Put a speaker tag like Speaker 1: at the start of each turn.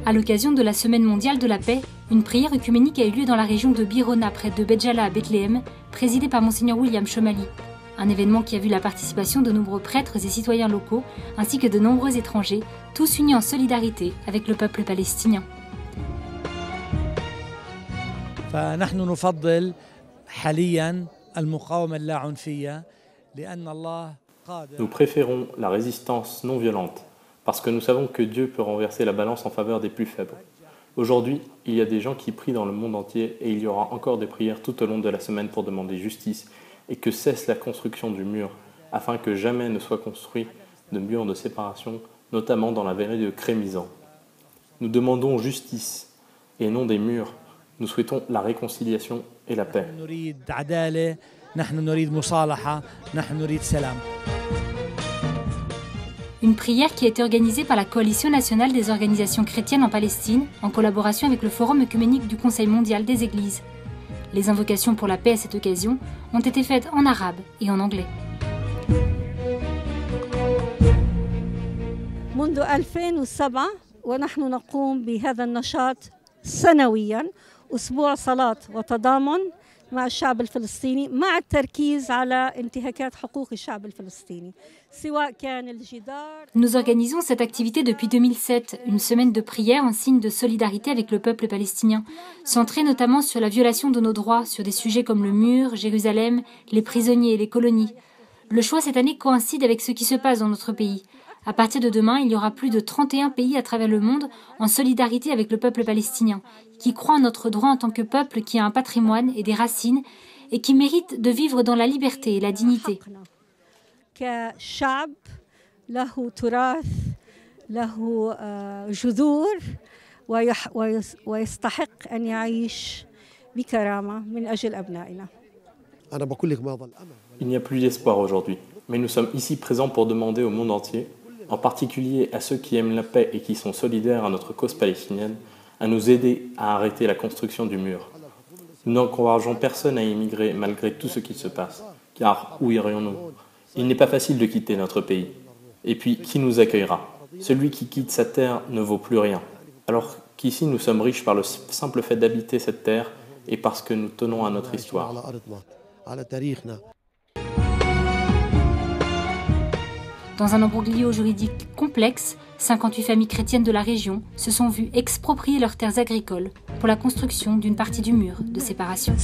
Speaker 1: À l'occasion de la Semaine mondiale de la paix, une prière œcuménique a eu lieu dans la région de Birona, près de Béjala à Bethléem, présidée par Monseigneur William Chomali. Un événement qui a vu la participation de nombreux prêtres et citoyens locaux, ainsi que de nombreux étrangers, tous unis en solidarité avec le peuple palestinien.
Speaker 2: Nous préférons la résistance non violente, parce que nous savons que Dieu peut renverser la balance en faveur des plus faibles. Aujourd'hui, il y a des gens qui prient dans le monde entier et il y aura encore des prières tout au long de la semaine pour demander justice et que cesse la construction du mur, afin que jamais ne soit construit de mur de séparation, notamment dans la vallée de Crémisan. Nous demandons justice et non des murs. Nous souhaitons la réconciliation et la paix.
Speaker 1: Une prière qui a été organisée par la Coalition nationale des organisations chrétiennes en Palestine, en collaboration avec le Forum œcuménique du Conseil mondial des Églises. Les invocations pour la paix à cette occasion ont été faites en arabe et en anglais.
Speaker 3: منذ 2007 ونحن نقوم بهذا النشاط سنويا أسبوع صلاة وتضامن مع الشعب الفلسطيني مع التركيز على انتهاكات حقوق الشعب الفلسطيني سواء كان الجدار.
Speaker 1: Nous organisons cette activité depuis 2007, une semaine de prière en signe de solidarité avec le peuple palestinien, centrée notamment sur la violation de nos droits, sur des sujets comme le mur, Jérusalem, les prisonniers et les colonies. Le choix cette année coïncide avec ce qui se passe dans notre pays. À partir de demain, il y aura plus de 31 pays à travers le monde en solidarité avec le peuple palestinien, qui croit en notre droit en tant que peuple qui a un patrimoine et des racines et qui mérite de vivre dans la liberté et la dignité.
Speaker 2: Il n'y a plus d'espoir aujourd'hui, mais nous sommes ici présents pour demander au monde entier, en particulier à ceux qui aiment la paix et qui sont solidaires à notre cause palestinienne, à nous aider à arrêter la construction du mur. Nous n'encourageons personne à immigrer malgré tout ce qui se passe, car où irions-nous? Il n'est pas facile de quitter notre pays. Et puis, qui nous accueillera? Celui qui quitte sa terre ne vaut plus rien. Alors qu'ici nous sommes riches par le simple fait d'habiter cette terre et parce que nous tenons à notre histoire.
Speaker 1: Dans un imbroglio juridique complexe, 58 familles chrétiennes de la région se sont vues exproprier leurs terres agricoles pour la construction d'une partie du mur de séparation.